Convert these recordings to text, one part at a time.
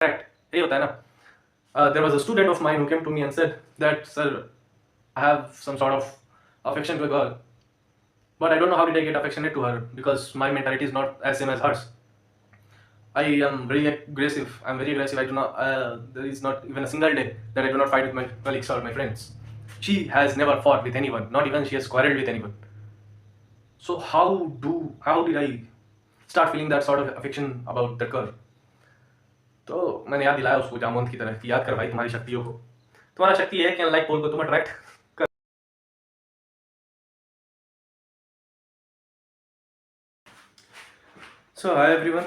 Correct. यही होता है ना. There was a student of mine who came to me and said that, sir, I have some sort of affection to a girl, but I don't know how did I get affectionate to her because my mentality is not as same as hers. I am very aggressive. I'm very aggressive. I do not. There is not even a single day that I do not fight with my colleagues or my friends. She has never fought with anyone. Not even she has quarreled with anyone. So how did I start feeling that sort of affection about that girl? तो मैंने याद दिलाया उसको जामवंत की तरह कि याद कर भाई तुम्हारी शक्तियों को. तुम्हारा शक्ति है कि अनलाइक पोल को तुम अट्रैक्ट कर. So hi everyone,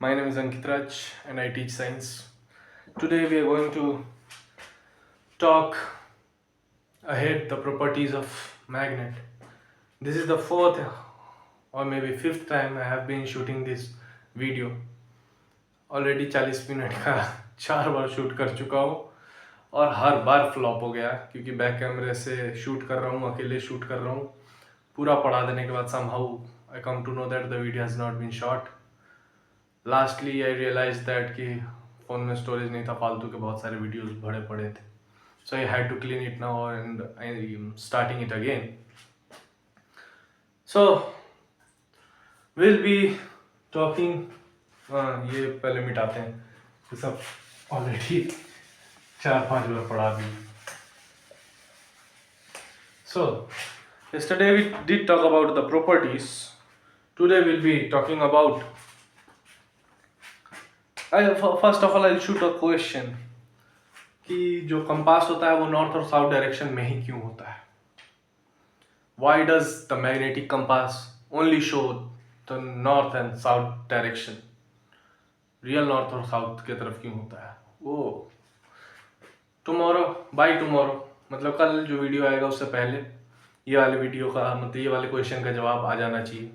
my name is Ankit Raj and I teach science. Today we are going to talk ahead the properties of magnet. This is the fourth or maybe fifth time I have been shooting this video. Already 40 minute का 4 बार shoot कर चुका हूँ और हर बार flop हो गया क्योंकि back कैमरे से शूट कर रहा हूँ, अकेले शूट कर रहा हूँ. पूरा पढ़ा देने के बाद somehow I come to know that the video has not been shot. Lastly I realized that कि फ़ोन में स्टोरेज नहीं था, फालतू के बहुत सारे वीडियोस भरे पड़े थे. So I had to clean it now and I am starting it again. So we'll be talking. ये पहले मिटाते हैं, ये सब ऑलरेडी 4-5 बार पढ़ा दी. So yesterday we did talk about the properties. Today we'll be talking about. First of all I'll shoot a question कि जो compass होता है वो नॉर्थ और साउथ डायरेक्शन में ही क्यों होता है? Why does the magnetic compass only show the north and south direction? Real north और साउथ की तरफ क्यों होता है वो? टुमारो बाय टुमारो मतलब कल जो वीडियो आएगा उससे पहले ये वाले वीडियो का मतलब ये वाले क्वेश्चन का जवाब आ जाना चाहिए.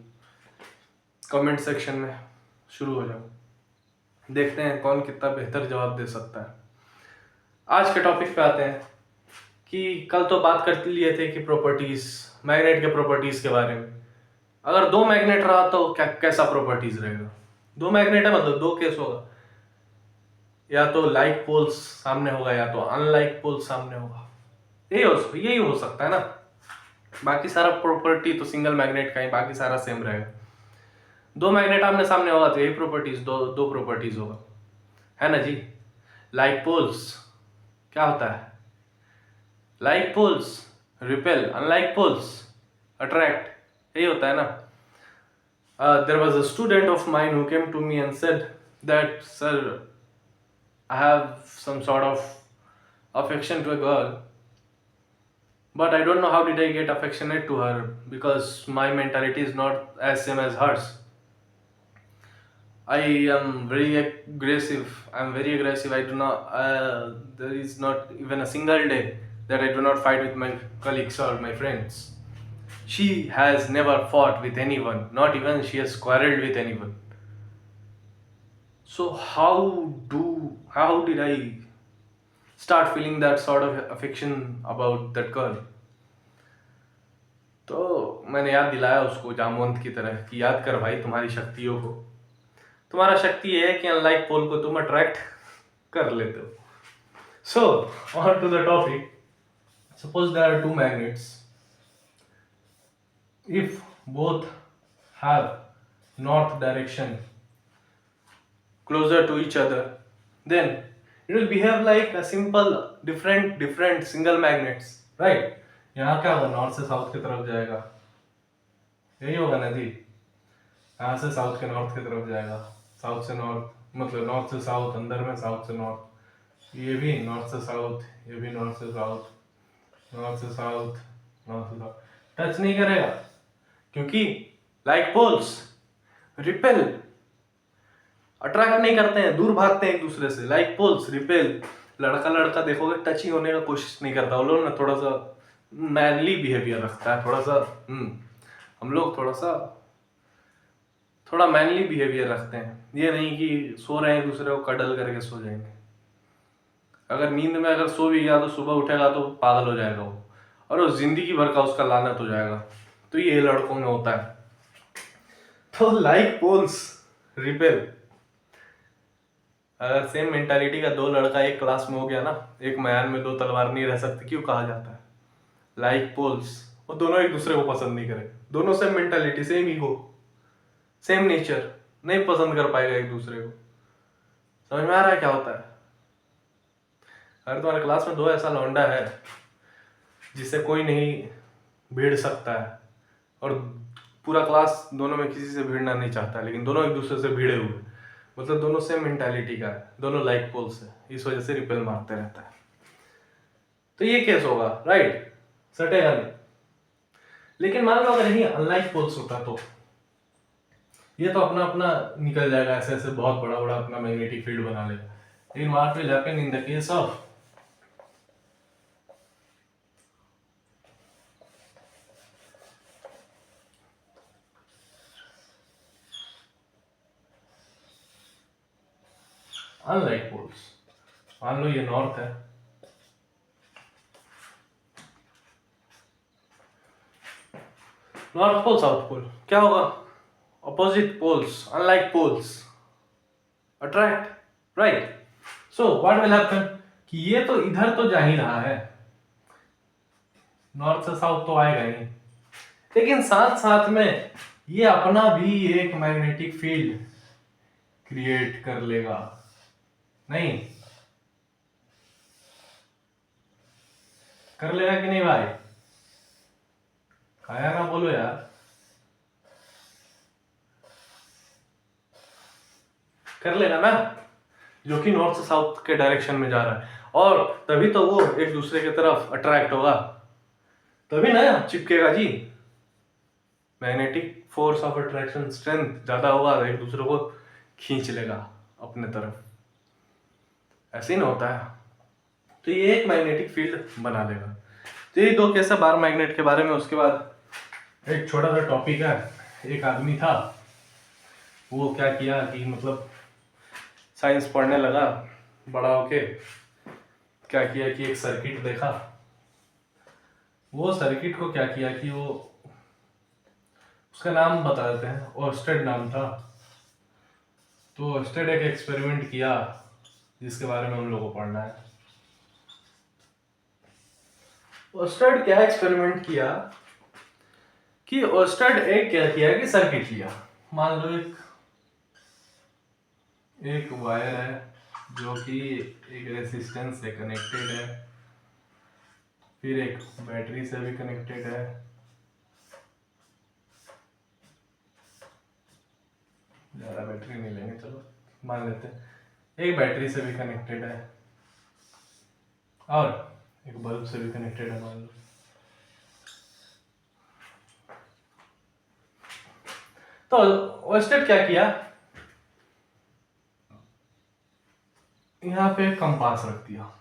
कमेंट सेक्शन में शुरू हो जाओ, देखते हैं कौन कितना बेहतर जवाब दे सकता है. आज के टॉपिक पे आते हैं कि कल तो बात कर लिए थे कि प्रॉपर्टीज, मैग्नेट के प्रॉपर्टीज के बारे में. अगर दो मैग्नेट रहा तो क्या कैसा प्रॉपर्टीज रहेगा? दो मैग्नेट है मतलब दो केस होगा, या तो लाइक पोल्स सामने होगा या तो अनलाइक पोल्स सामने होगा. यही हो सकता है ना. बाकी सारा प्रॉपर्टी तो सिंगल मैग्नेट का ही, बाकी सारा सेम रहेगा. दो मैग्नेट आमने सामने होगा तो यही प्रॉपर्टीज दो प्रॉपर्टीज होगा, है ना जी. लाइक पोल्स क्या होता है? Like poles repel, unlike poles attract. यही होता है ना. There was a student of mine who came to me and said that, sir, I have some sort of affection to a girl, but I don't know how did I get affectionate to her because my mentality is not as same as hers. I am very aggressive. I'm very aggressive. I do not. There is not even a single day that I do not fight with my colleagues or my friends. She has never fought with anyone. Not even she has quarreled with anyone. So how did I start feeling that sort of affection about that girl? तो मैंने याद दिलाया उसको जामवंत की तरह कि याद कर भाई तुम्हारी शक्तियों को. तुम्हारा शक्ति है कि अनलाइक पोल को तुम अट्रैक्ट कर लेते हो. So on to the topic. Suppose there are two magnets. If both have north direction closer to each other, then it will behave like a simple different single magnets, right? यहाँ क्या होगा? North से south की तरफ जाएगा, यही होगा ना जी. यहाँ से साउथ के नॉर्थ की तरफ जाएगा, साउथ से नॉर्थ मतलब नॉर्थ से साउथ अंदर में, साउथ से नॉर्थ. ये भी नॉर्थ से साउथ, ये भी नॉर्थ से साउथ, नॉर्थ से साउथ, नॉर्थ से साउथ. टच नहीं करेगा क्योंकि लाइक पोल्स रिपेल, अट्रैक्ट नहीं करते हैं, दूर भागते हैं एक दूसरे से. Like poles repel. लड़का देखोगे टच ही होने का कोशिश नहीं करता. वो लोग ना थोड़ा सा मैनली बिहेवियर रखता है, थोड़ा सा. हम लोग थोड़ा मैनली बिहेवियर रखते हैं. ये नहीं कि सो रहे हैं एक दूसरे को कडल करके सो जाएंगे. अगर नींद में अगर सो भी गया तो सुबह उठेगा तो पागल हो जाएगा वो, और वो जिंदगी भर का उसका लानत हो जाएगा. तो ये लड़कों में होता है. तो लाइक पोल्स रिपेल. अगर सेम मेंटालिटी का दो लड़का एक क्लास में हो गया ना, एक म्यान में दो तलवार नहीं रह सकती, क्यों कहा जाता है? लाइक पोल्स, वो दोनों एक दूसरे को पसंद नहीं करें, दोनों same mentality, same ego, same nature, नहीं पसंद कर पाएगा एक दूसरे को। समझ में आ रहा है क्या होता है? अगर तुम्हारे क्लास में दो ऐसा लौंडा है जिससे कोई नहीं भिड़ सकता है, और पूरा क्लास दोनों में किसी से भिड़ना नहीं चाहता है, लेकिन दोनों एक दूसरे से भिड़े हुए, मतलब दोनों सेम मेंटालिटी का है, दोनों लाइक पोल्स है, इस वजह से रिपेल मारते रहता है। तो ये केस होगा, राइट? सटेगा नहीं। लेकिन मान लो अगर यही अनलाइक पोल्स होता तो ये तो अपना अपना निकल जाएगा, ऐसे ऐसे बहुत बड़ा बड़ा अपना मैग्नेटिक फील्ड बना लेगा। लेकिन what will happen in the case of unlike poles? मान लो ये नॉर्थ है, नॉर्थ पोल साउथ पोल, क्या होगा? Opposite poles, unlike poles attract, right? So what will happen कि ये तो इधर तो जा ही रहा है, नॉर्थ से साउथ तो आएगा ही, लेकिन साथ साथ में ये अपना भी एक मैग्नेटिक फील्ड क्रिएट कर लेगा, नहीं कर लेगा कि नहीं भाई? खाया ना बोलो यार, कर लेगा ना, जो कि नॉर्थ से साउथ के डायरेक्शन में जा रहा है, और तभी तो वो एक दूसरे की तरफ अट्रैक्ट होगा, तभी ना चिपकेगा जी। Magnetic force of attraction strength ज्यादा होगा, एक दूसरे को खींच लेगा अपने तरफ, ऐसे ही ना होता है? तो ये एक मैग्नेटिक फील्ड बना लेगा। तो ये दो केस है बार मैग्नेट के बारे में। उसके बाद एक छोटा सा टॉपिक है, एक आदमी था, वो क्या किया कि मतलब साइंस पढ़ने लगा, बड़ा होके क्या किया कि एक सर्किट देखा, वो सर्किट को क्या किया कि वो, उसका नाम बता देते हैं, ओर्स्टेड नाम था। तो ओर्स्टेड एक एक्सपेरिमेंट किया जिसके बारे में हम लोगों को पढ़ना है। ओर्स्टेड क्या एक्सपेरिमेंट किया कि ओर्स्टेड एक क्या किया कि सर्किट लिया, मान लो एक वायर है जो कि एक रेजिस्टेंस से कनेक्टेड है, फिर एक बैटरी से भी कनेक्टेड है, ज़्यादा बैटरी नहीं लेंगे, चलो मान लेते हैं एक बैटरी से भी कनेक्टेड है, और एक बल्ब से भी कनेक्टेड है मान लो। तो ओर्स्टेड क्या किया, यहाँ पे कंपास रख दिया,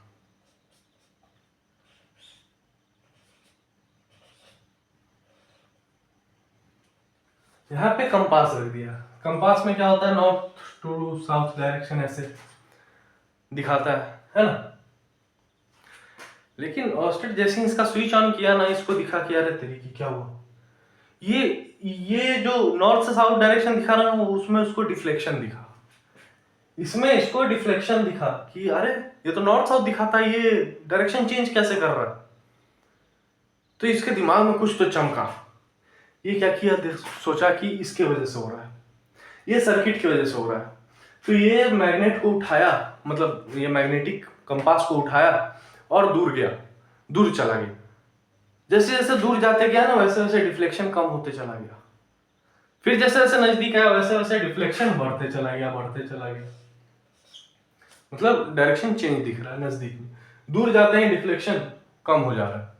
यहाँ पे कंपास रख दिया। कंपास में क्या होता है, नॉर्थ टू साउथ डायरेक्शन ऐसे दिखाता है ना? लेकिन ओर्स्टेड जैसे ही इसका स्विच ऑन किया ना, इसको दिखा कि अरे तेरी की क्या हुआ, ये जो नॉर्थ से साउथ डायरेक्शन दिखा रहा ना, उसमें उसको डिफ्लेक्शन दिखा, इसमें इसको डिफ्लेक्शन दिखा कि अरे ये तो नॉर्थ साउथ दिखाता है, ये डायरेक्शन चेंज कैसे कर रहा है? तो इसके दिमाग में कुछ तो चमका, ये क्या किया, सोचा कि इसके वजह से हो रहा है, ये सर्किट की वजह से हो रहा है। तो ये मैग्नेट को उठाया, मतलब ये मैग्नेटिक कंपास को उठाया और दूर गया, दूर चला गया। जैसे जैसे दूर जाते गया ना, वैसे वैसे डिफ्लेक्शन कम होते चला गया, फिर जैसे जैसे नजदीक आया वैसे वैसे डिफ्लेक्शन बढ़ते चला गया, बढ़ते चला गया, मतलब डायरेक्शन चेंज दिख रहा है नजदीक में, दूर जाते ही डिफ्लेक्शन कम हो जा रहा है।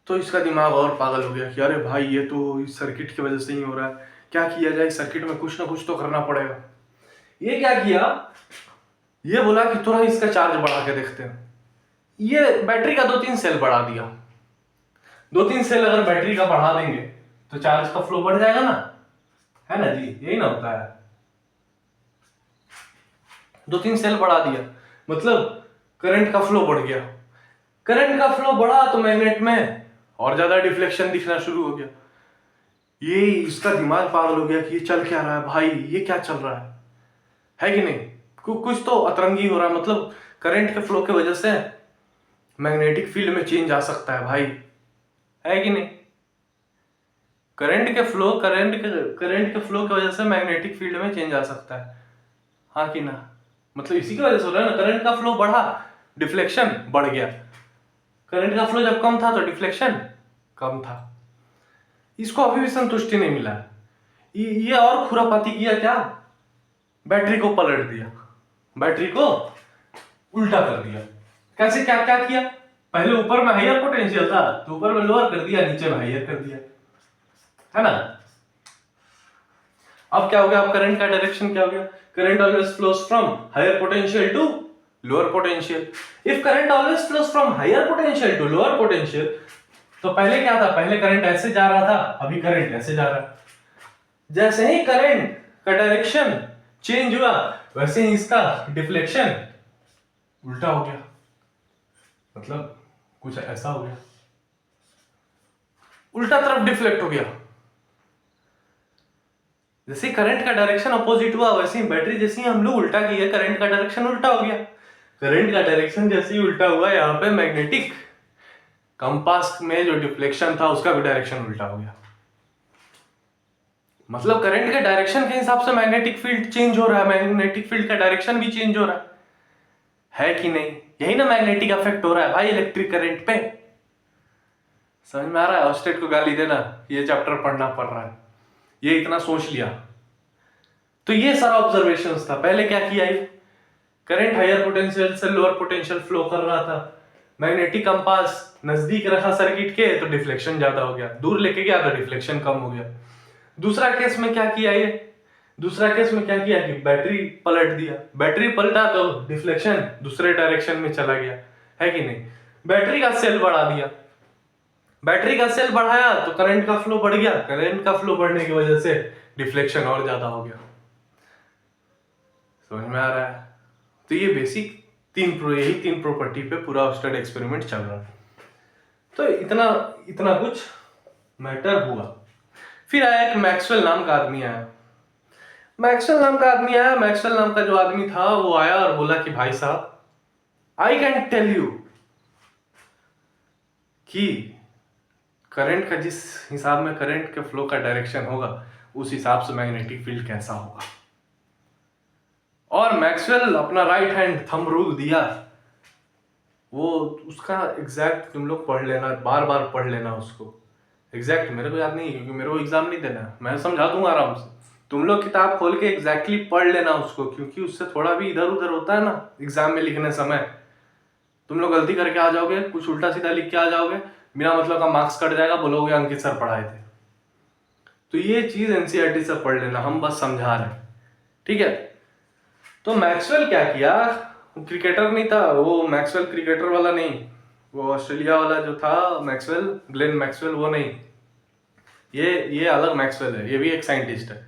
तो इसका दिमाग और पागल हो गया कि अरे भाई ये तो इस सर्किट की वजह से ही हो रहा है, क्या किया जाए, सर्किट में कुछ ना कुछ तो करना पड़ेगा। ये क्या किया, ये बोला कि थोड़ा इसका चार्ज बढ़ा के देखते हैं। ये बैटरी का 2-3 सेल बढ़ा दिया, 2-3 सेल अगर बैटरी का बढ़ा देंगे तो चार्ज का फ्लो बढ़ जाएगा ना, है ना जी? यही ना होता है, 2-3 सेल बढ़ा दिया मतलब करंट का फ्लो बढ़ गया, करंट का फ्लो बढ़ा तो मैग्नेट में और ज्यादा डिफ्लेक्शन दिखना शुरू हो गया। ये इसका दिमाग पागल हो गया कि ये चल क्या रहा है भाई, ये क्या चल रहा है? है कि नहीं? कुछ तो अतरंगी हो रहा है, मतलब करंट के फ्लो की वजह से मैग्नेटिक फील्ड में चेंज आ सकता है भाई, है कि नहीं? करंट के फ्लो की वजह से मैग्नेटिक फील्ड में चेंज आ सकता है, हाँ कि ना? मतलब इसी की वजह से हो रहा है ना, करंट का फ्लो बढ़ा, डिफ्लेक्शन बढ़ गया। करंट का फ्लो जब कम था तो डिफ्लेक्शन कम था। इसको अभी भी संतुष्टि नहीं मिला। ये और खुरापाती किया क्या, बैटरी को पलट दिया, बैटरी को उल्टा कर दिया। कैसे, क्या क्या किया? पहले ऊपर में हायर पोटेंशियल था तो ऊपर में लोअर कर दिया, नीचे में हायर कर दिया, है ना? अब क्या हो गया, अब करंट का डायरेक्शन क्या हो गया? Current always flows from higher potential to lower potential. If current always flows from higher potential to lower potential, तो पहले क्या था? पहले करंट ऐसे जा रहा था, अभी करंट ऐसे जा रहा है। जैसे ही करंट का डायरेक्शन चेंज हुआ वैसे ही इसका डिफ्लेक्शन उल्टा हो गया, मतलब कुछ ऐसा हो गया, उल्टा तरफ डिफ्लेक्ट हो गया। जैसे करंट का डायरेक्शन अपोजिट हुआ वैसे ही बैटरी जैसे ही हम लोग उल्टा किए, करंट का डायरेक्शन उल्टा हो गया। करंट का डायरेक्शन जैसे ही उल्टा हुआ, यहाँ पे मैग्नेटिक कंपास में जो डिफ्लेक्शन था उसका भी डायरेक्शन उल्टा हो गया। मतलब करंट के डायरेक्शन के हिसाब से मैग्नेटिक फील्ड चेंज हो रहा है, मैग्नेटिक फील्ड का डायरेक्शन भी चेंज हो रहा है कि नहीं? यही ना मैग्नेटिक इफेक्ट हो रहा है भाई इलेक्ट्रिक करंट पे। समझ में आ रहा है? ऑस्टेट को गाली देना, ये चैप्टर पढ़ना पड़ रहा है, ये इतना सोच लिया। तो ये सारा ऑब्जर्वेशन था। पहले क्या किया, करंट हायर पोटेंशियल से लोअर पोटेंशियल फ्लो कर रहा था, मैग्नेटिक कंपास नजदीक रखा सर्किट के तो डिफ्लेक्शन ज्यादा हो गया, दूर लेके गया तो डिफ्लेक्शन कम हो गया। दूसरा केस में क्या किया, कि बैटरी पलट दिया, बैटरी पलटा तो डिफ्लेक्शन दूसरे डायरेक्शन में चला गया, है कि नहीं? बैटरी का सेल बढ़ा दिया, बैटरी का सेल बढ़ाया तो करंट का फ्लो बढ़ गया, करंट का फ्लो बढ़ने की वजह से डिफ्लेक्शन और ज्यादा हो गया। समझ में आ रहा है? तो ये बेसिक यही तीन प्रॉपर्टी पे पूरा ऑस्टेड एक्सपेरिमेंट चल रहा है। तो इतना कुछ मैटर हुआ। फिर आया एक मैक्सवेल नाम का आदमी आया। मैक्सवेल नाम का जो आदमी था वो आया और बोला कि भाई साहब, आई कैन टेल यू कि करंट का जिस हिसाब में करंट के फ्लो का डायरेक्शन होगा उस हिसाब से मैग्नेटिक फील्ड कैसा होगा। और मैक्सवेल अपना राइट हैंड थंब रूल दिया, वो उसका एग्जैक्ट तुम लोग पढ़ लेना, बार बार पढ़ लेना उसको। एग्जैक्ट मेरे को याद नहीं क्योंकि मेरे को एग्जाम नहीं देना, मैं समझा दूंगा आराम से। तुम लोग किताब खोल के एग्जैक्टली पढ़ लेना उसको, क्योंकि उससे थोड़ा भी इधर उधर होता है ना एग्जाम में लिखने समय, तुम लोग गलती करके आ जाओगे, कुछ उल्टा सीधा लिख के आ जाओगे, बिना मतलब का मार्क्स कट जाएगा, बोलोगे अंकित सर पढ़ाए थे। तो ये चीज एनसीईआरटी से पढ़ लेना, हम बस समझा रहे हैं, ठीक है? तो मैक्सवेल क्या किया, क्रिकेटर नहीं था वो, मैक्सवेल क्रिकेटर वाला नहीं, वो ऑस्ट्रेलिया वाला जो था मैक्सवेल, ग्लेन मैक्सवेल, वो नहीं, ये अलग मैक्सवेल है, ये भी एक साइंटिस्ट है।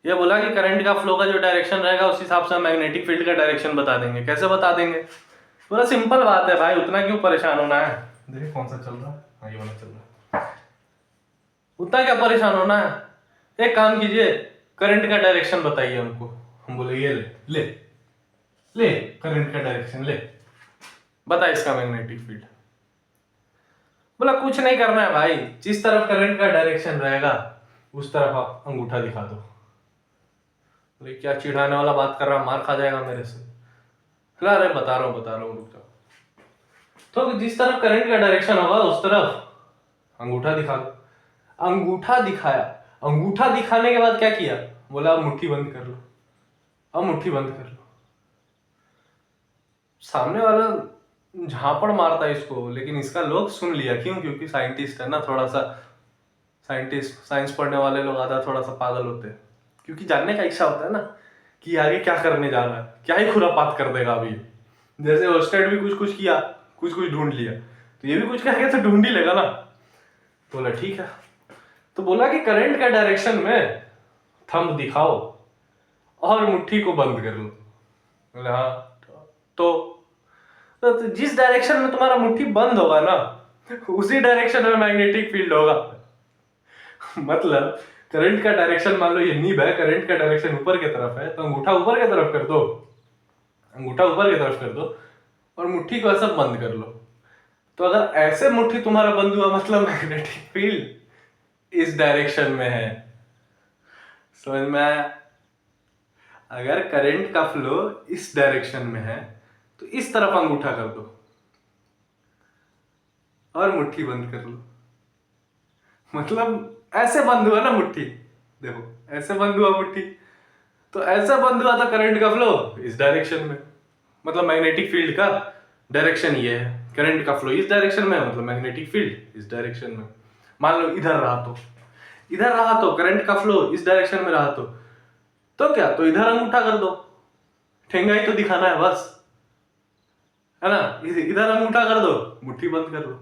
ये बोला कि करंट का फ्लो का जो डायरेक्शन रहेगा उस हिसाब से मैग्नेटिक फील्ड का डायरेक्शन बता देंगे। कैसे बता देंगे? पूरा सिंपल बात है भाई, उतना क्यों परेशान होना है। देखिए कौन सा चल रहा है, हाँ ये वाला चल रहा है, उतना क्या परेशान होना है। एक काम कीजिए, करंट का डायरेक्शन बताइए हमको। हम बोले ये ले करंट का डायरेक्शन ले, बता इसका मैग्नेटिक फील्ड। बोला कुछ नहीं करना है भाई, जिस तरफ करंट का डायरेक्शन रहेगा उस तरफ आप अंगूठा दिखा दो। बोले क्या चिढ़ाने वाला बात कर रहा, मार खा जाएगा मेरे से। अरे बता रहा हूँ रुक जाओ। तो जिस तरफ करंट का डायरेक्शन होगा उस तरफ अंगूठा दिखा दो। अंगूठा दिखाया, अंगूठा दिखाने के बाद क्या किया, बोला अब मुट्ठी बंद कर लो, अब मुट्ठी बंद कर लो। सामने वाला झापड़ मारता है इसको, लेकिन इसका लोग सुन लिया। क्यों? क्योंकि साइंटिस्ट है ना, थोड़ा सा साइंस पढ़ने वाले लोग आधा थोड़ा सा पागल होते हैं, क्योंकि जानने का इच्छा होता है ना कि आगे क्या करने जा रहा है, क्या ही खुरापात कर देगा अभी। जैसे ओस्टेड भी कुछ किया, कुछ ढूंढ लिया, तो ये भी कुछ कहेगा तो ढूंढ ही लेगा ना। बोला ठीक है, तो बोला कि करंट का डायरेक्शन में थंब दिखाओ और मुट्ठी को बंद कर लो। बोले हाँ, तो जिस डायरेक्शन में तुम्हारा मुट्ठी बंद होगा ना उसी डायरेक्शन में मैग्नेटिक फील्ड होगा। मतलब करंट का डायरेक्शन मान लो ये नीब है, करंट का डायरेक्शन ऊपर की तरफ है, तो अंगूठा ऊपर की तरफ कर दो, अंगूठा ऊपर की तरफ कर दो और मुट्ठी को ऐसा बंद कर लो। तो अगर ऐसे मुट्ठी तुम्हारा बंद हुआ मतलब मैग्नेटिक फील्ड इस डायरेक्शन में है। समझ में आया? अगर करंट का फ्लो इस डायरेक्शन में है तो इस तरफ अंगूठा कर दो और मुट्ठी बंद कर लो। मतलब ऐसे बंद हुआ ना मुट्ठी, देखो ऐसे बंद हुआ मुट्ठी, तो ऐसा बंद हुआ था करंट का फ्लो इस डायरेक्शन में, मतलब मैग्नेटिक फील्ड का डायरेक्शन ये है। करंट का फ्लो इस डायरेक्शन में है, मतलब मैग्नेटिक फील्ड इस डायरेक्शन में। मान लो इधर रहा तो करंट का फ्लो इस डायरेक्शन में रहा तो क्या, तो इधर अंगूठा कर दो, ठेंगा ही तो दिखाना है बस, है ना। इधर अंगूठा कर दो, मुट्ठी बंद कर लो।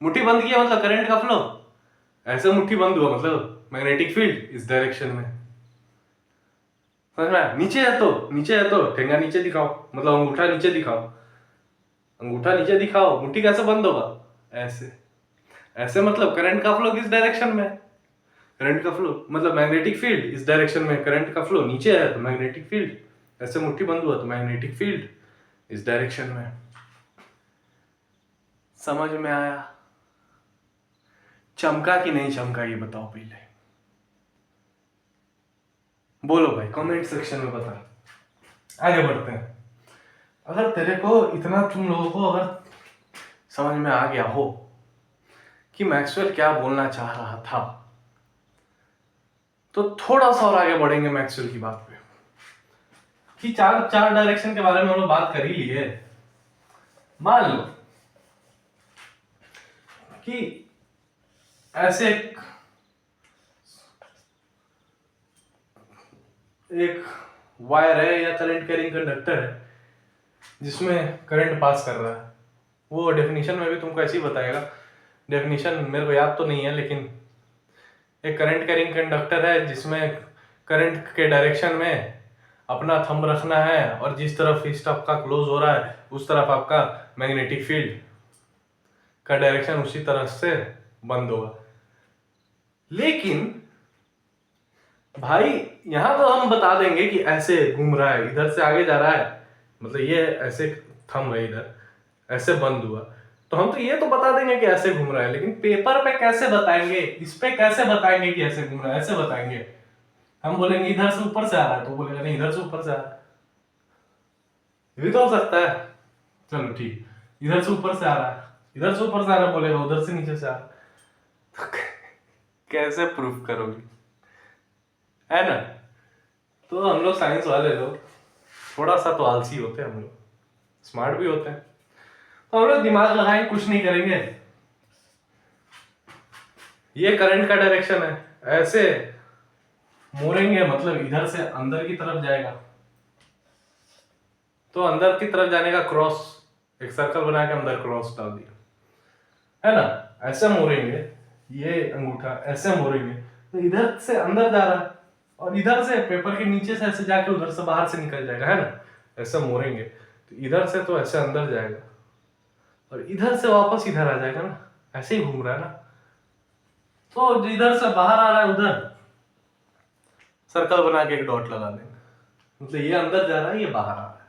मुट्ठी बंद किया मतलब करंट का फ्लो ऐसे मुट्ठी बंद हुआ, मतलब मैग्नेटिक फील्ड इस डायरेक्शन में। समझ में? नीचे है तो ठेंगा नीचे दिखाओ, मतलब अंगूठा नीचे दिखाओ, अंगूठा नीचे दिखाओ, मुट्ठी कैसे बंद होगा? ऐसे। ऐसे मतलब करंट का फ्लो किस डायरेक्शन में है? करंट का फ्लो मतलब मैग्नेटिक फील्ड इस डायरेक्शन में, करंट का फ्लो नीचे है तो मैग्नेटिक फील्ड, ऐसे मुट्ठी बंद हुआ तो मैग्नेटिक फील्ड इस डायरेक्शन में। समझ में आया? चमका कि नहीं चमका ये बताओ पहले, बोलो भाई कमेंट सेक्शन में बता। आगे बढ़ते हैं। अगर तेरे को इतना, तुम लोगों को अगर समझ में आ गया हो कि मैक्सवेल क्या बोलना चाह रहा था, तो थोड़ा सा और आगे बढ़ेंगे मैक्सवेल की बात पे, कि चार डायरेक्शन के बारे में हम लोग बात कर ही लिए। मान लो कि ऐसे एक वायर है या करंट कैरिंग कंडक्टर है जिसमें करंट पास कर रहा है। वो डेफिनेशन में भी तुमको ऐसे ही बताएगा, डेफिनेशन मेरे को याद तो नहीं है, लेकिन एक करंट कैरिंग कंडक्टर है जिसमें करंट के डायरेक्शन में अपना थंब रखना है और जिस तरफ ईस्ट आपका क्लोज हो रहा है उस तरफ आपका मैग्नेटिक फील्ड का डायरेक्शन उसी तरह से बंद होगा। लेकिन भाई यहां तो हम बता देंगे कि ऐसे घूम रहा है, इधर से आगे जा रहा है, मतलब ये ऐसे थंब है, इधर ऐसे बंद हुआ, तो हम तो ये तो बता देंगे कि ऐसे घूम रहा है। लेकिन पेपर पे कैसे बताएंगे, इस पे कैसे बताएंगे कि ऐसे घूम रहा है? ऐसे बताएंगे, हम बोलेंगे इधर से ऊपर से आ रहा है, तो बोलेगा नहीं इधर से ऊपर से आ रहा है। ये भी तो हो सकता है। चलो ठीक, इधर से ऊपर से आ रहा है, इधर से ऊपर से आ रहा है बोलेगा, उधर से नीचे से आ रहा है। तो कैसे प्रूफ करोगे, है ना? तो हम लोग साइंस वाले लोग थोड़ा सा तो आलसी होते हैं, हम लोग स्मार्ट भी होते हैं, तो हम लोग दिमाग लगाएं, कुछ नहीं करेंगे। ये करंट का डायरेक्शन है, ऐसे मोड़ेंगे मतलब इधर से अंदर की तरफ जाएगा, तो अंदर की तरफ जाने का क्रॉस, एक सर्कल बना के अंदर क्रॉस डाल दिया, है ना। ऐसे मोड़ेंगे, ये अंगूठा ऐसे मोड़ेंगे तो इधर से अंदर जा रहा है, और इधर से पेपर के नीचे से ऐसे जाके उधर से बाहर से निकल जाएगा, है ना। ऐसे मोड़ेंगे तो इधर से तो ऐसे अंदर जाएगा और इधर से वापस इधर आ जाएगा ना, ऐसे ही घूम रहा है ना। तो इधर से बाहर आ रहा है उधर सर्कल बना के एक डॉट लगा देंगे, मतलब ये अंदर जा रहा है, ये बाहर आ रहा है।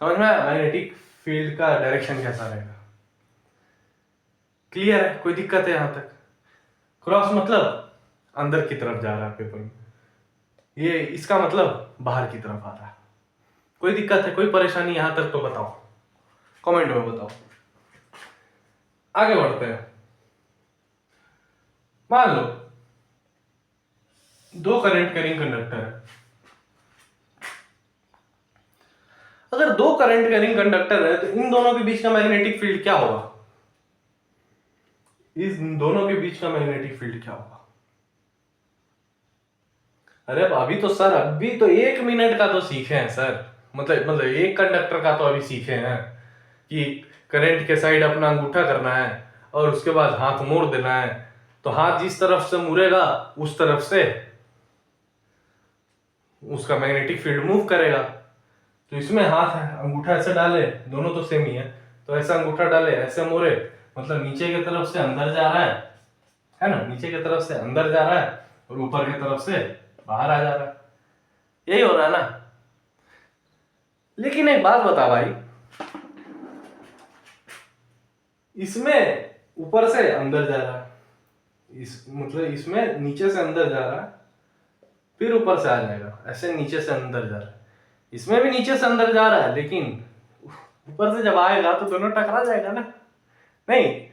समझ में आया मैग्नेटिक फील्ड का डायरेक्शन कैसा रहेगा? क्लियर है? कोई दिक्कत है यहां तक? क्रॉस मतलब अंदर की तरफ जा रहा है पेपर में, ये इसका मतलब बाहर की तरफ आ रहा है। कोई दिक्कत है, कोई परेशानी यहां तक तो बताओ, कमेंट में बताओ। आगे बढ़ते हैं। मान लो दो करंट कैरिंग कंडक्टर है। अगर दो करंट कैरिंग कंडक्टर है तो इन दोनों के बीच का मैग्नेटिक फील्ड क्या होगा? इस दोनों के बीच का मैग्नेटिक फील्ड क्या होगा? अरे अभी तो सर, अभी तो 1 मिनट का तो सीखे हैं सर, मतलब एक कंडक्टर का तो अभी सीखे हैं कि करंट के साइड अपना अंगूठा करना है और उसके बाद हाथ मोड़ देना है, तो हाथ जिस तरफ से मुड़ेगा उस तरफ से उसका मैग्नेटिक फील्ड मूव करेगा। तो इसमें हाथ है, अंगूठा ऐसे डाले, दोनों तो सेम ही है, तो ऐसा अंगूठा डाले ऐसे मोड़े, मतलब नीचे की तरफ से अंदर जा रहा है है ना, नीचे की तरफ से अंदर जा रहा है और ऊपर की तरफ से बाहर आ जा रहा है, यही हो रहा है ना। लेकिन एक बात बता भाई, इसमें ऊपर से अंदर जा रहा है, मतलब इसमें नीचे से अंदर जा रहा है फिर ऊपर से आ जाएगा, ऐसे नीचे से अंदर जा रहा है, इसमें भी नीचे से अंदर जा रहा है, लेकिन ऊपर से जब आएगा तो दोनों टकरा जाएगा ना। नहीं,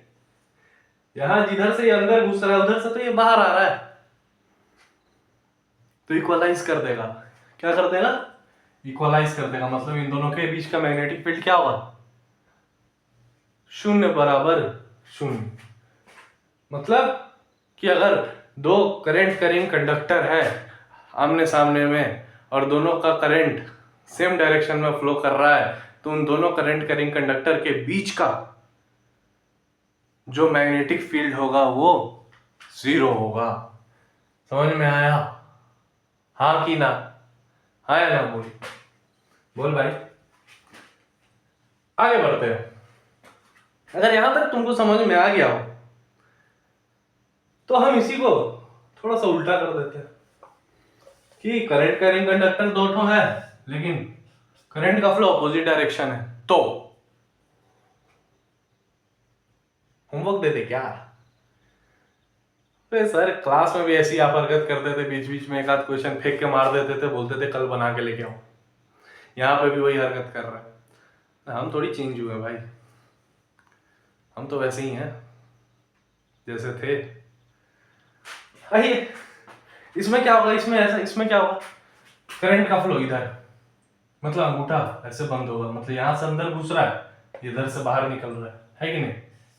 यहां जिधर से ये अंदर घुस रहा है उधर से तो ये बाहर आ रहा है, तो इक्वलाइज कर देगा। क्या कर देगा? इक्वलाइज कर देगा। मतलब इन दोनों के बीच का मैग्नेटिक फील्ड क्या होगा? शून्य बराबर शून्य। मतलब कि अगर दो करंट करिंग कंडक्टर है आमने सामने में और दोनों का करंट सेम डायरेक्शन में फ्लो कर रहा है, तो उन दोनों करंट करिंग कंडक्टर के बीच का जो मैग्नेटिक फील्ड होगा वो 0 होगा। समझ में आया? हाँ कि ना? हाँ या ना? बोल बोल भाई, आगे बढ़ते हैं। अगर यहां तक तुमको समझ में आ गया हो तो हम इसी को थोड़ा सा उल्टा कर देते हैं कि करंट कैरिंग कंडक्टर दो ठो है, लेकिन करंट का फ्लो अपोजिट डायरेक्शन है, तो होमवर्क दे दे क्या? तो सर क्लास में भी ऐसी आप हरकत करते थे, बीच बीच में एक आध क्वेश्चन फेंक के मार देते थे, बोलते थे कल बना के लेके आओ। यहाँ पे भी वही हरकत कर रहा है। हम थोड़ी चेंज हुए भाई, हम तो वैसे ही हैं जैसे थे। आइए, इसमें क्या होगा? इसमें क्या होगा? करंट का फ्लो इधर, मतलब अंगूठा ऐसे बंद होगा, मतलब यहां से अंदर घुस रहा है, इधर से बाहर निकल रहा है कि नहीं?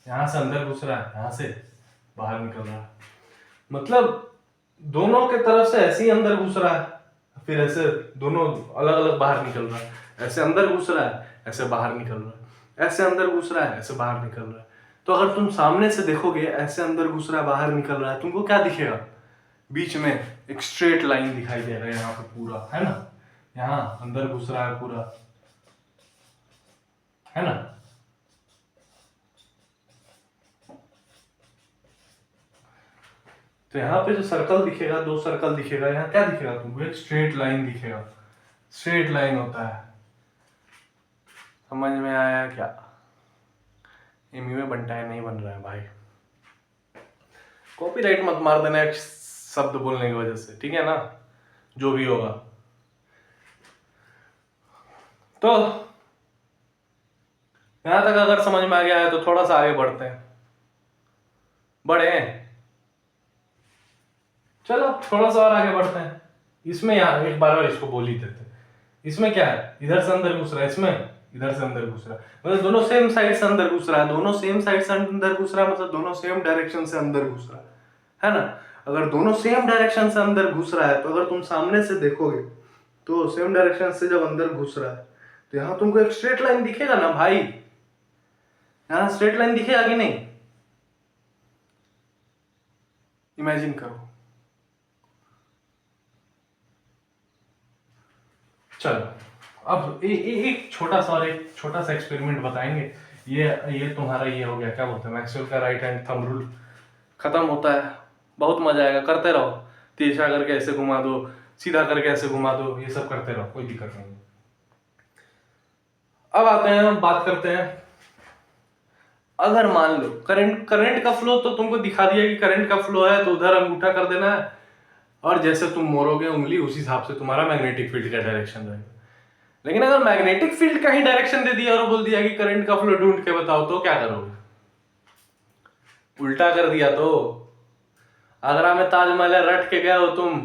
यहां से अंदर घुस रहा है, यहां से बाहर निकल रहा है, मतलब दोनों के तरफ से ऐसे ही अंदर घुस रहा है, फिर ऐसे दोनों अलग अलग बाहर निकल रहा है, ऐसे अंदर घुस रहा है, ऐसे बाहर निकल रहा है, ऐसे अंदर घुस रहा है, ऐसे बाहर निकल रहा है। तो अगर तुम सामने से देखोगे, ऐसे अंदर घुस रहा है, बाहर निकल रहा है, तुमको क्या दिखेगा? बीच में एक स्ट्रेट लाइन दिखाई दे रहा है यहाँ पे पूरा, है ना? यहाँ अंदर घुस रहा है पूरा, है ना? तो यहाँ पे जो सर्कल दिखेगा, दो सर्कल दिखेगा, यहाँ क्या दिखेगा तुमको? एक स्ट्रेट लाइन दिखेगा। स्ट्रेट लाइन होता है। समझ में आया क्या? एमयू में बनता है, नहीं बन रहा है भाई। कॉपीराइट मत मार देना एक शब्द बोलने की वजह से, ठीक है ना? जो भी होगा। तो यहां तक अगर समझ में आ गया है तो थोड़ा सा आगे बढ़ते हैं। बढ़े? चलो थोड़ा सा और आगे बढ़ते हैं। इसमें यार एक बार और इसको बोल ही देते हैं। इसमें क्या है? इधर से अंदर घुस रहा है, इसमें इधर से अंदर घुस रहा है, मतलब दोनों सेम साइड से अंदर घुस रहा है, दोनों सेम साइड से अंदर घुस रहा है, मतलब दोनों सेम डायरेक्शन से अंदर घुस रहा है ना? अगर दोनों सेम डायरेक्शन से अंदर घुस रहा है तो अगर तुम सामने से देखोगे तो सेम डायरेक्शन से जब अंदर घुस रहा है तो यहाँ तुमको एक स्ट्रेट लाइन दिखेगा ना भाई? यहाँ स्ट्रेट लाइन दिखेगा कि नहीं? इमेजिन करो। चलो अब एक छोटा सा एक्सपेरिमेंट बताएंगे। ये तुम्हारा ये हो गया, क्या बोलते हैं, मैक्सवेल का राइट हैंड थंब रूल खत्म होता है। बहुत मजा आएगा, करते रहो। तिरछा करके ऐसे घुमा दो, सीधा करके ऐसे घुमा दो, ये सब करते रहो, कोई दिक्कत नहीं। अब आते हैं, बात करते हैं, अगर मान लो करंट का फ्लो तो तुमको दिखा दिया कि करंट का फ्लो है तो उधर अंगूठा कर देना है, और जैसे तुम मोड़ोगे उंगली उस हिसाब से तुम्हारा मैग्नेटिक फील्ड का डायरेक्शन रहेगा। लेकिन अगर मैग्नेटिक फील्ड का ही डायरेक्शन दे दिया और बोल दिया कि करंट का फ्लो ढूंढ के बताओ, तो क्या करोगे? उल्टा कर दिया तो आगरा में ताजमहल है, रट के गए हो तुम,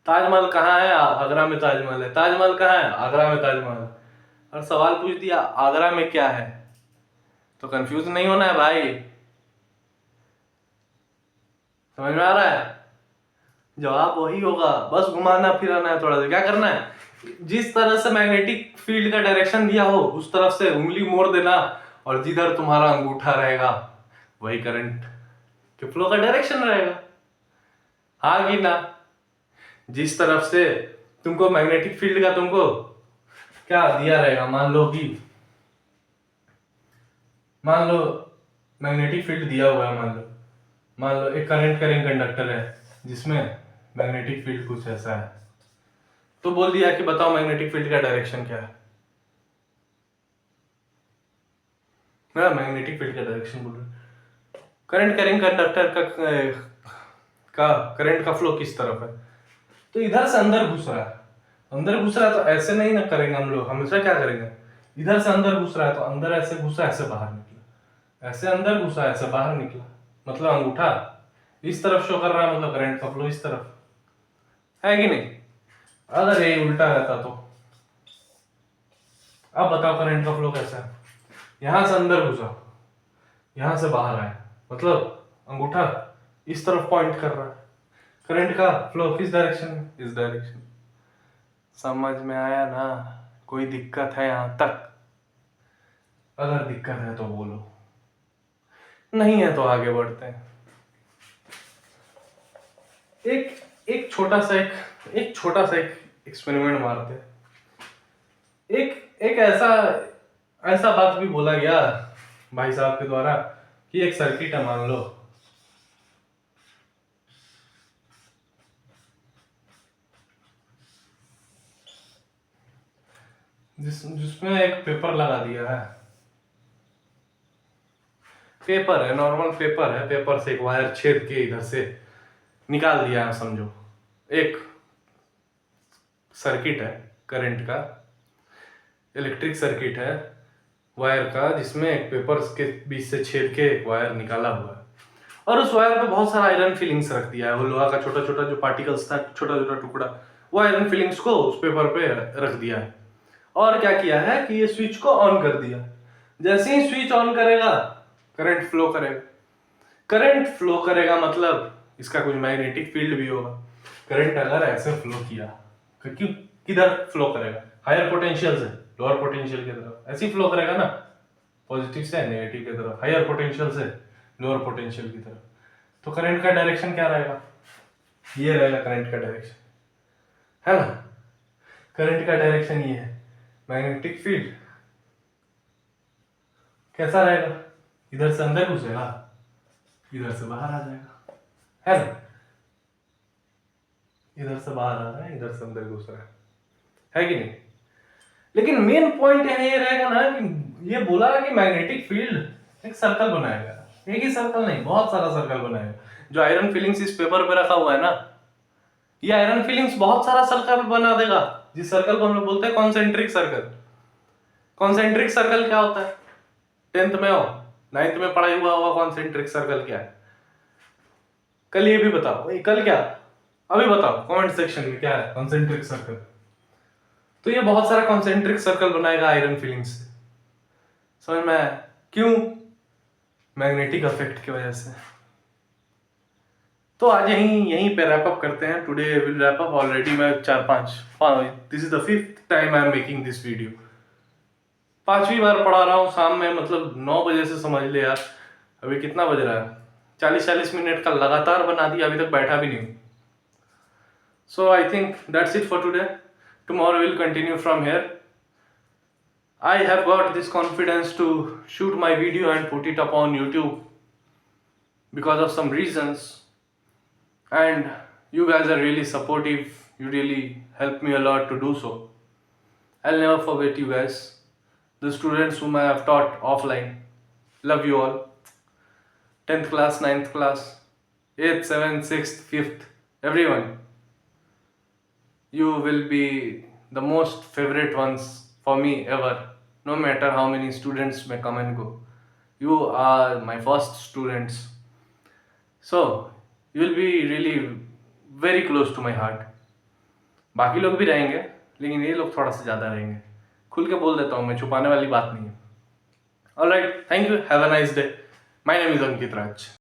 ताजमहल कहाँ है? आगरा में ताजमहल है। ताजमहल कहाँ है? आगरा में ताजमहल। और सवाल पूछ दिया आगरा में क्या है, तो कंफ्यूज नहीं होना है भाई। समझ में आ रहा है? जवाब वही होगा, बस घुमाना फिराना है, थोड़ा सा क्या करना है, जिस तरह से मैग्नेटिक फील्ड का डायरेक्शन दिया हो उस तरफ से उंगली मोड़ देना, और जिधर तुम्हारा अंगूठा रहेगा वही करंट के फ्लो का डायरेक्शन रहेगा। हाँ कि ना? जिस तरफ से तुमको मैग्नेटिक फील्ड का तुमको क्या दिया रहेगा, मान लो मैग्नेटिक फील्ड दिया हुआ है, मान लो मान लो एक करंट कैरिंग कंडक्टर है जिसमें मैग्नेटिक फील्ड कुछ ऐसा है, तो बोल दिया कि बताओ मैग्नेटिक फील्ड का डायरेक्शन क्या है। मैं मैग्नेटिक फील्ड का डायरेक्शन बोल रहा हूँ। करंट कैरिंग कंडक्टर का करंट का फ्लो किस तरफ है, तो इधर से अंदर घुस रहा है। अंदर घुस रहा है तो ऐसे नहीं ना करेंगे हम लोग, हमेशा क्या करेंगे, इधर से अंदर घुस रहा है तो अंदर ऐसे घुसा ऐसे बाहर निकला, ऐसे अंदर घुसा ऐसे बाहर निकला, मतलब अंगूठा इस तरफ शो कर रहा है, मतलब करंट का फ्लो इस तरफ है कि नहीं। अगर ये उल्टा रहता तो अब बताओ करंट का फ्लो कैसा है, यहां से अंदर घुसा यहां से बाहर आया, मतलब अंगूठा इस तरफ पॉइंट कर रहा है, करंट का फ्लो किस डायरेक्शन में, इस डायरेक्शन। समझ में आया ना, कोई दिक्कत है यहां तक? अगर दिक्कत है तो बोलो, नहीं है तो आगे बढ़ते हैं। एक एक छोटा सा एक एक्सपेरिमेंट मारते हैं। एक ऐसा ऐसा बात भी बोला गया भाई साहब के द्वारा कि एक सर्किट है, मान लो जिसमें एक पेपर लगा दिया है, पेपर है, नॉर्मल पेपर है, पेपर से एक वायर छेद के इधर से निकाल दिया है, समझो एक सर्किट है करंट का, इलेक्ट्रिक सर्किट है वायर का, जिसमें एक पेपर के बीच से छेद के एक वायर निकाला हुआ है, और उस वायर पे बहुत सारा आयरन फिलिंग्स रख दिया है। वो लोहा का छोटा छोटा जो पार्टिकल्स था, छोटा छोटा टुकड़ा, वो आयरन फिलिंग्स को उस पेपर पे रख दिया है। और क्या किया है कि ये स्विच को ऑन कर दिया, जैसे ही स्विच ऑन करेगा करंट फ्लो करेगा। करंट फ्लो करेगा मतलब इसका कुछ मैग्नेटिक फील्ड भी होगा। करंट अगर ऐसे फ्लो किया, क्योंकि किधर फ्लो करेगा, हायर पोटेंशियल से लोअर पोटेंशियल की तरफ, ऐसे ही फ्लो करेगा ना, पॉजिटिव से नेगेटिव की तरफ, हायर पोटेंशियल से लोअर पोटेंशियल की तरफ। तो करंट का डायरेक्शन क्या रहेगा, ये रहेगा करंट का डायरेक्शन, है ना। करंट का डायरेक्शन ये है, मैग्नेटिक फील्ड कैसा रहेगा, इधर से अंदर घुसेगा इधर से बाहर आ जाएगा, है ना। इधर से बाहर आ रहा है इधर से अंदर घुस रहा है कि नहीं। लेकिन मेन पॉइंट यहाँ ये रहेगा ना कि ये बोला कि मैग्नेटिक फील्ड एक सर्कल बनाएगा, एक ही सर्कल नहीं बहुत सारा सर्कल बनाएगा। जो आयरन फिलिंग्स इस पेपर पे रखा हुआ है ना, ये आयरन फिलिंग्स बहुत सारा सर्कल बना देगा, जिस सर्कल को हम लोग बोलते हैं कॉन्सेंट्रिक सर्कल। कॉन्सेंट्रिक सर्कल क्या होता है, 10th में हो 9th में पढ़ाई हुआ होगा कॉन्सेंट्रिक सर्कल क्या है। कल ये भी बताओ, कल क्या, अभी बताओ कमेंट सेक्शन में क्या है कॉन्सेंट्रिक सर्कल। तो ये बहुत सारा कॉन्सेंट्रिक सर्कल बनाएगा आयरन फिलिंग्स से, समझ में आया क्यों, मैग्नेटिक इफेक्ट की वजह से। तो आज यहीं पे रैप अप करते हैं, today will wrap up. Already मैं 4-5 this is the 5th time I am making this video, 5वीं बार पढ़ा रहा हूँ शाम में, मतलब 9 बजे से समझ ले यार, अभी कितना बज रहा है, 40-40 मिनट का लगातार बना दिया, अभी तक बैठा भी नहीं। So I think that's it for today. Tomorrow we'll continue from here. I have got this confidence to shoot my video and put it up on YouTube because of some reasons, and you guys are really supportive. You really help me a lot to do so. I'll never forget you guys, the students whom I have taught offline. Love you all. 10th class, 9th class, 8th, 7th, 6th, 5th, everyone. You will be the most favorite ones for me ever, no matter how many students may come and go. You are my first students, so you will be really very close to my heart. बाकी लोग भी रहेंगे लेकिन ये लोग थोड़ा सा ज़्यादा रहेंगे, खुल के बोल देता हूँ मैं, छुपाने वाली बात नहीं है। Alright, thank you, have a nice day. My name is Ankit Raj.